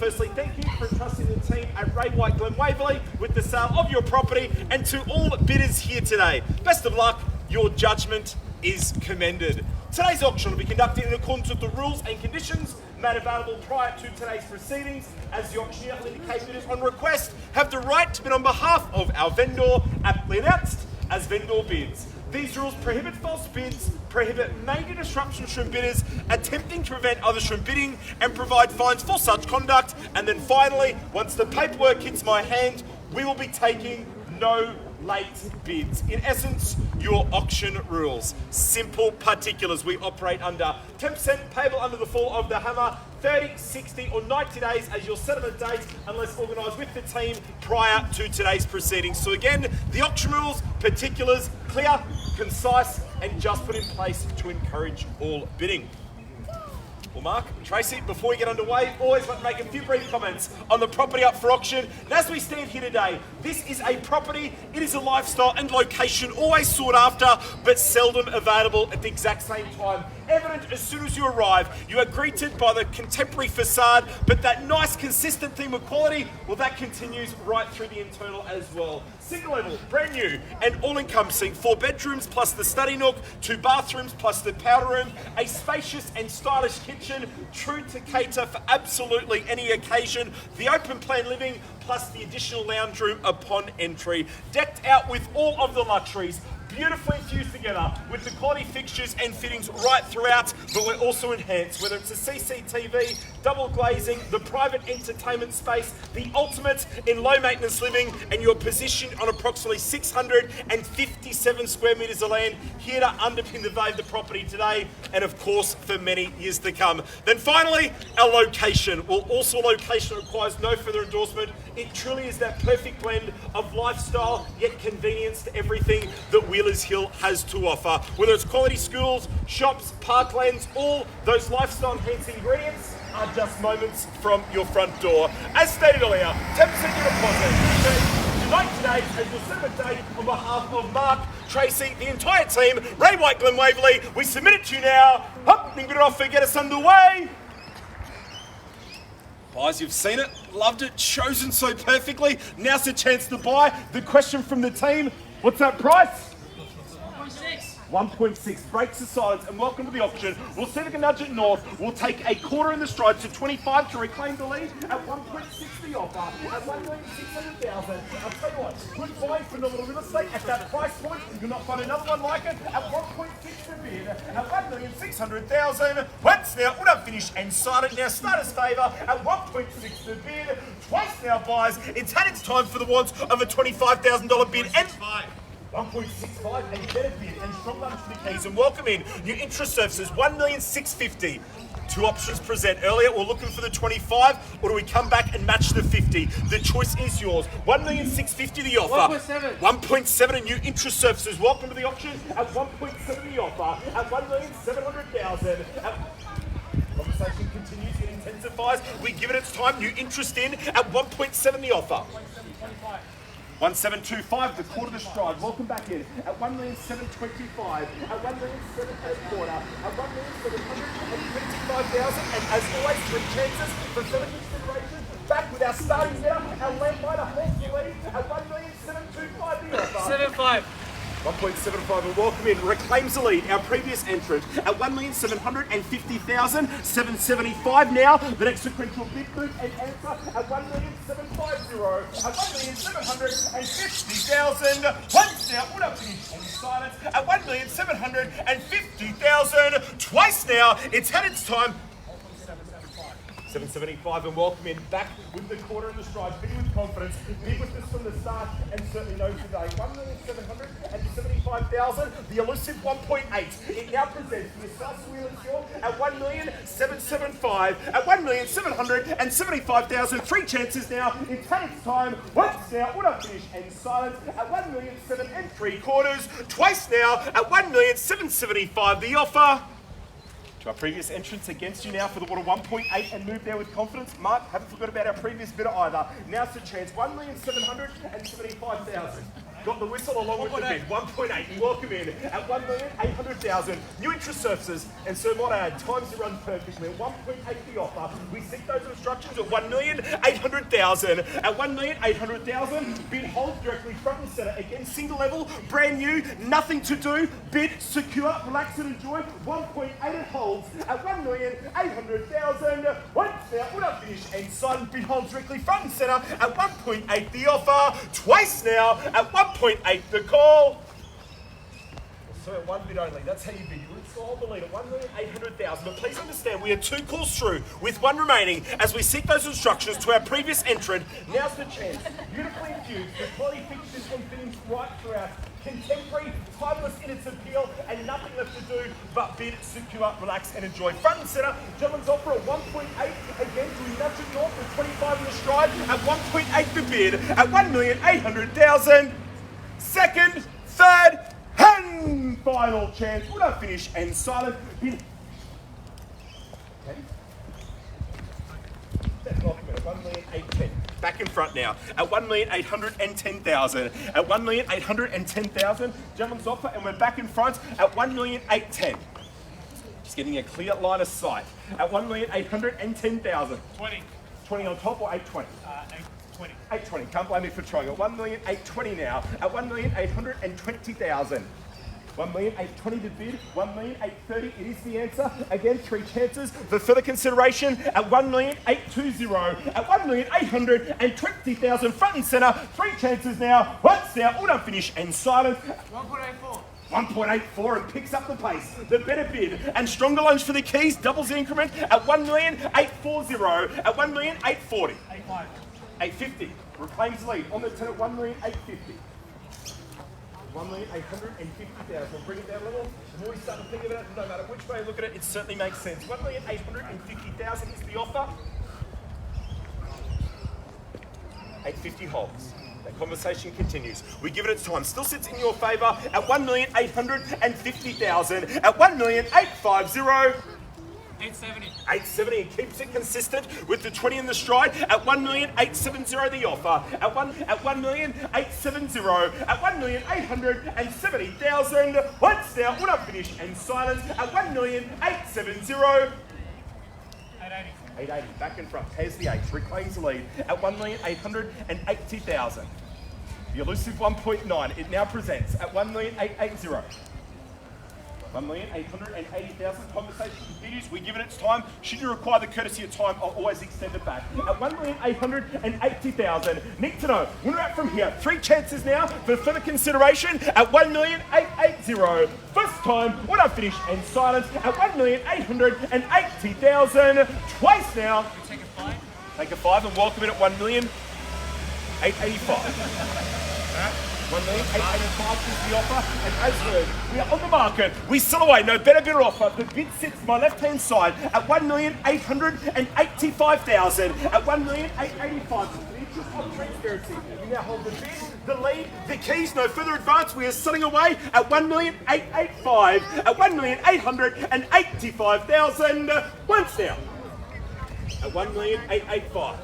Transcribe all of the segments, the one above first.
firstly, thank you for trusting the team at Glen, Waverley with the sale of your property, and to all bidders here today, best of luck, your judgment is commended. Today's auction will be conducted in accordance with the rules and conditions made available prior to today's proceedings, as the auctioneer will indicate bidders on request have the right to bid on behalf of our vendor, aptly announced as vendor bids. These rules prohibit false bids, prohibit major disruptions from bidders attempting to prevent others from bidding, and provide fines for such conduct. And then finally, once the paperwork hits my hand, we will be taking no late bids. In essence, your auction rules. Simple particulars we operate under. 10% payable under the fall of the hammer, 30, 60 or 90 days as your settlement date, unless organised with the team prior to today's proceedings. So again, the auction rules, particulars, clear, concise, and just put in place to encourage all bidding. Well, Mark, Tracy, before we get underway, always want to make a few brief comments on the property up for auction. And as we stand here today, this is a property, it is a lifestyle and location always sought after, but seldom available at the exact same time. Evident as soon as you arrive, you are greeted by the contemporary facade, but that nice consistent theme of quality, well, that continues right through the internal as well. Single level, brand new and all-encompassing, 4 bedrooms plus the study nook, 2 bathrooms plus the powder room, a spacious and stylish kitchen, true to cater for absolutely any occasion, the open plan living plus the additional lounge room upon entry, decked out with all of the luxuries, beautifully fused together with the quality fixtures and fittings right throughout, but we're also enhanced, whether it's a CCTV, double glazing, the private entertainment space, the ultimate in low maintenance living, and you're positioned on approximately 657 square metres of land, here to underpin the value of the property today, and of course for many years to come. Then finally, our location. Well, also location requires no further endorsement. It truly is that perfect blend of lifestyle yet convenience to everything that Wheelers Hill has to offer. Whether it's quality schools, shops, parklands, all those lifestyle enhancing ingredients are just moments from your front door. As stated earlier, 10% your deposit. Tonight, today, as your settlement date, on behalf of Mark, Tracy, the entire team, Glen, Waverley, we submit it to you now. Hop, and good offer, get us underway. Guys, you've seen it, loved it, chosen so perfectly. Now's the chance to buy. The question from the team, what's that price? 1.6, breaks the silence, and welcome to the auction. We'll see if we can nudge it north. We'll take a quarter in the stride to 25 to reclaim the lead at 1.6 the offer, at 1,600,000. I'll tell you what, good buying for phenomenal real estate at that price point. You'll not find another one like it at 1.6 the bid, at 1,600,000. Once now, we're not finished and started. Now, starter's favour at 1.6 the bid. Twice now buys. It's had its time for the wants of a $25,000 bid. And 1.65 and better bid and strong lunch for the keys, and welcome in new interest services, 1,650,000. 2 options present. Earlier we're looking for the 25, or do we come back and match the 50? The choice is yours. 1,650,000 the offer. 1.7 and new interest services. Welcome to the auction at 1.7 the offer, at 1,700,000. Conversation continues, it intensifies. We give it its time. New interest in at 1.7 the offer. 1,725, the quarter of the stride. Welcome back in at 1,725,000, at 1,700,000 quarter, at 1,725,000, and as always, 3 chances for 7 consideration. Back with our starting bidder, our land buyer, Horse Lead, at 1,725,000 the offer. 75. 1.75 and welcome in, reclaims the lead, our previous entrant at 1,750,000, 775 now, the next sequential bid move and answer at 1,750,000, at 1,750,000, once now, would have finished and silence at 1,750,000, twice now, it's had its time. 775 and welcome in, back with the quarter in the stride, bid with confidence, bid with this from the start, and certainly knows today. 1,775,000, the elusive 1.8. It now presents the South Wheelers Hill at 1,775,000, at 1,775,000. 3 chances now. It's had its time. Once now, would have finished and silence at 1,775,000. Twice now at 1,775,000. The offer. To our previous entrance against you now for the water 1.8 and move there with confidence. Mark, haven't forgot about our previous bidder either. Now's the chance, 1,775,000. got the whistle along with the bid. 1.8. Welcome in at 1,800,000. New interest surfaces, and Sir might add, times to run perfectly. 1.8 the offer. We seek those instructions at 1,800,000. At 1,800,000, bid holds directly front and centre. Again, single level, brand new, nothing to do. Bid secure, relax and enjoy. 1.8 it holds at 1,800,000. Once now, we're not finished and signed. Bid holds directly front and centre at 1.8 the offer. Twice now at 1.8 the call. So at one bid only, that's how you bid. You would hold the lead at 1,800,000. But please understand, we are 2 calls through with 1 remaining as we seek those instructions to our previous entrant. Now's the chance. Beautifully infused with quality fixtures and fittings right throughout. Contemporary, timeless in its appeal, and nothing left to do but bid, secure, relax, and enjoy. Front and centre, gentlemen's offer at 1.8. Again, we nudge it north with 25 in the stride at 1.8 the bid at 1,800,000. Second, third, and final chance. We're not finished and silent. Bid. Okay. That's off at 1,810. Back in front now at 1,810,000. At 1,810,000, gentlemen's offer, and we're back in front at 1,810. Just getting a clear line of sight at 1,810,000. 20. 20 on top or 820? 820. 820. Can't blame me for trying. At 1,820 now. At 1,820,000. 1,820 to bid, 1,830, it is the answer. Again, 3 chances for further consideration at 1,820, at 1,820,000, front and centre, 3 chances now. Once now, all done, finish and silence. 1.84. 1.84 and picks up the pace. The better bid and stronger lunge for the keys, doubles the increment at 1,840, at 1,840. 85. 850, reclaims lead on the 10 at 1,850. 1,850,000. We'll bring it down a little. The more we start to think about it, no matter which way you look at it, it certainly makes sense. 1,850,000 is the offer. 850 holds. That conversation continues. We give it its time. Still sits in your favour at 1,850,000. At 1,850,000. 870. 870 and keeps it consistent with the 20 in the stride at 1,870 the offer. At 1,870, at 1,870,000. Once now, we're not finished and silence at 1,870. 880. 880, back in front, has the 8, reclaims the lead at 1,880,000. The elusive 1.9, it now presents at 1,880. 1,880,000. Conversation continues. We give it its time. Should you require the courtesy of time, I'll always extend it back. At 1,880,000. Need to know. Winner out from here. 3 chances now for further consideration at 1,880,000. First time, when I finish and silence at 1,880,000. Twice now. Take a 5. Take a 5 and welcome in at 1,885. 1,885 is the offer, and as heard, we are on the market. We sell away, no better bidder offer. The bid sits my left-hand side at 1,885,000. At 1,885,000. For the interest of transparency, we now hold the bid, the lead, the keys. No further advance. We are selling away at 1,885,000. At 1,885,000. Once now. At 1,885,000.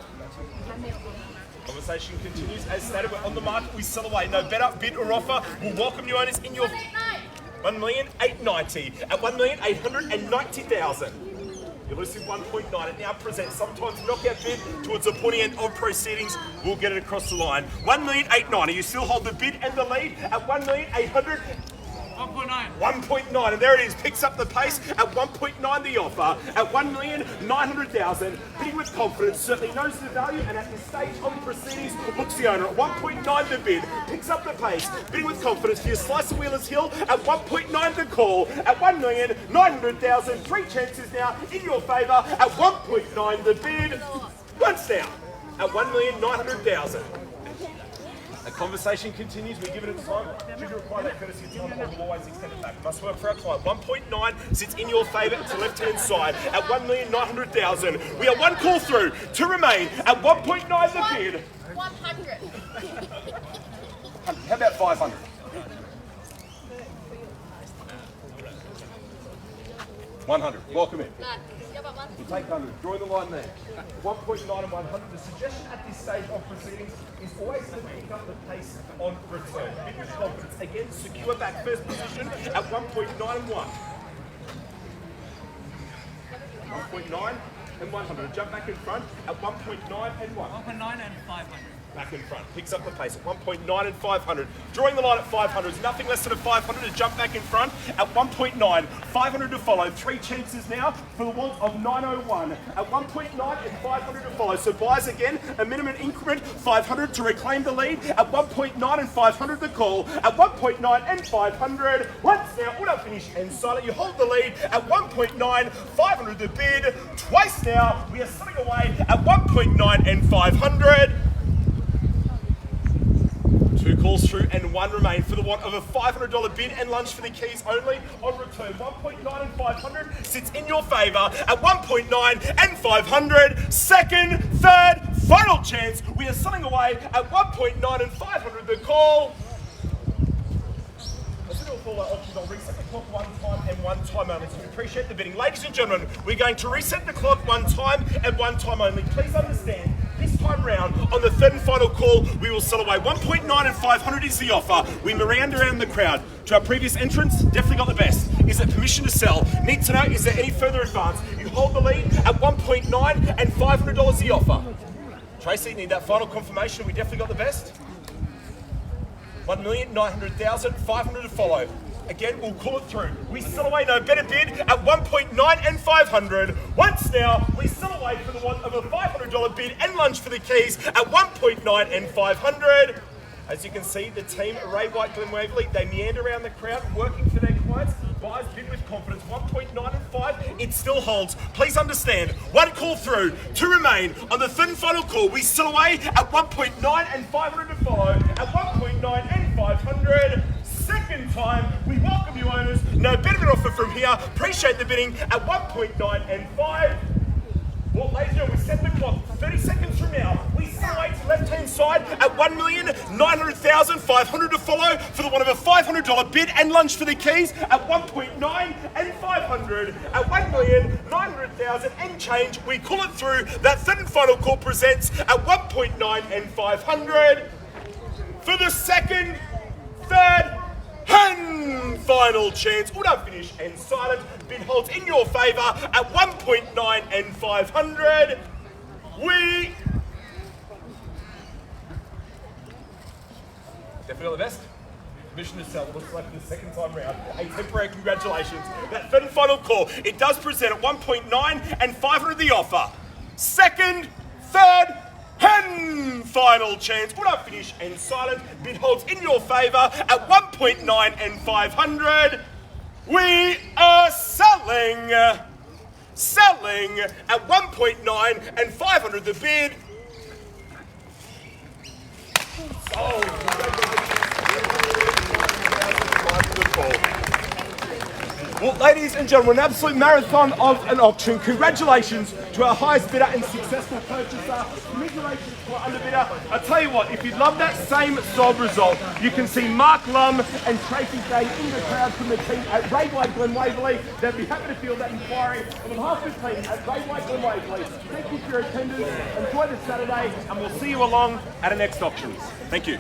Conversation continues. As stated, we're on the market. We sell away. No better bid or offer. We'll welcome new owners in your 1,890,000 at 1,890,000. Elusive 1.9. It now presents sometimes knockout bid towards the pointy end of proceedings. We'll get it across the line. 1,890,000. You still hold the bid and the lead at 1,800,000. 1.9. 1.9, and there it is, picks up the pace at 1.9 the offer, at 1,900,000, bidding with confidence, certainly knows the value, and at this stage of the proceedings, looks the owner at 1.9 the bid, picks up the pace, bidding with confidence for your slice of Wheelers Hill at 1.9 the call, at 1,900,000, 3 chances now in your favour, at 1.9 the bid, once now, at 1,900,000. The conversation continues. We give it its time. Should you require that courtesy of time, I will always extend it back. Must work for our client. 1.9 sits in your favour to left-hand side at 1,900,000. We are 1 call through to remain at 1.9 the bid. 100. How about 500? 100. Welcome in. You take 100, draw the line there. 1.9 and 100. The suggestion at this stage of proceedings is always to pick up the pace on return. Bid with confidence. Again, secure back first position at 1.9 and 1. 1.9 and 100. Jump back in front at 1.9 and 1. 1.9 and 500. Back in front, picks up the pace at 1.9 and 500. Drawing the line at 500 is nothing less than a 500 to jump back in front at 1.9. 500 to follow. 3 chances now for the want of 901 at 1.9 and 500 to follow. So buys again, a minimum increment, 500 to reclaim the lead at 1.9 and 500 the call at 1.9 and 500. Once now, all up finish and silent. You hold the lead at 1.9, 500 the bid. Twice now, we are slipping away at 1.9 and 500. 2 calls through and 1 remain for the want of a $500 bid and lunch for the keys only on return. 1.9 and 500 sits in your favour at 1.9 and 500. Second, third, final chance. We are selling away at 1.9 and 500 the call. I'll reset the clock 1 time and 1 time only. So we appreciate the bidding. Ladies and gentlemen, we're going to reset the clock 1 time and 1 time only. Please understand, this time round, on the third and final call, we will sell away 1.9 and 500 is the offer. We meander around the crowd. To our previous entrants, definitely got the best. Is it permission to sell? Need to know, is there any further advance? You hold the lead at 1.9 and $500 the offer. Tracy, need that final confirmation? We definitely got the best. 1,900,000, 500 to follow. Again, we'll call it through. We sell away no better bid at 1.9 and 500. Once now, we sell away for the want of a $500 bid and lunch for the keys at 1.9 and 500. As you can see, the team, Ray White, Glen, Waverley, they meander around the crowd, working for their clients. Buyers bid with confidence, 1.9 and 5, it still holds. Please understand, 1 call through, 2 remain. On the third and final call, we sell away at 1.9 and 500 to follow, at 1.9 and 500. Second time, we welcome you owners. No better bid offer from here. Appreciate the bidding at 1.9 and 5. Well, ladies and gentlemen, we set the clock 30 seconds from now. We sell away to left-hand side at 1,900,000, 500 to follow for the one of a $500 bid and lunch for the keys at 1.9 and 500. At 1,900,000 and change, we call it through. That third and final call presents at 1.9 and 500. For the second, third, and final chance. All done, finish and silent. Bid holds in your favour at 1.9 and 500. We definitely got the best. Permission to sell looks like the second time round. A temporary congratulations. That third and final call, it does present at 1.9 and 500 the offer. Second, third, and final chance. All done, finish and silent. Bid holds in your favour at 1.9 and 500. We are selling at 1.9 and 500 the bid. Oh, well, ladies and gentlemen, an absolute marathon of an auction. Congratulations to our highest bidder and successful purchaser. Commiserations to our underbidder. I tell you what, if you'd love that same sold result, you can see Marc Lum and Tracy Tsang in the crowd from the team at Ray White, Glen, Waverley. They'd be happy to field that inquiry on behalf of the team at Ray White, Glen, Waverley. Thank you for your attendance. Enjoy the Saturday, and we'll see you along at our next auctions. Thank you.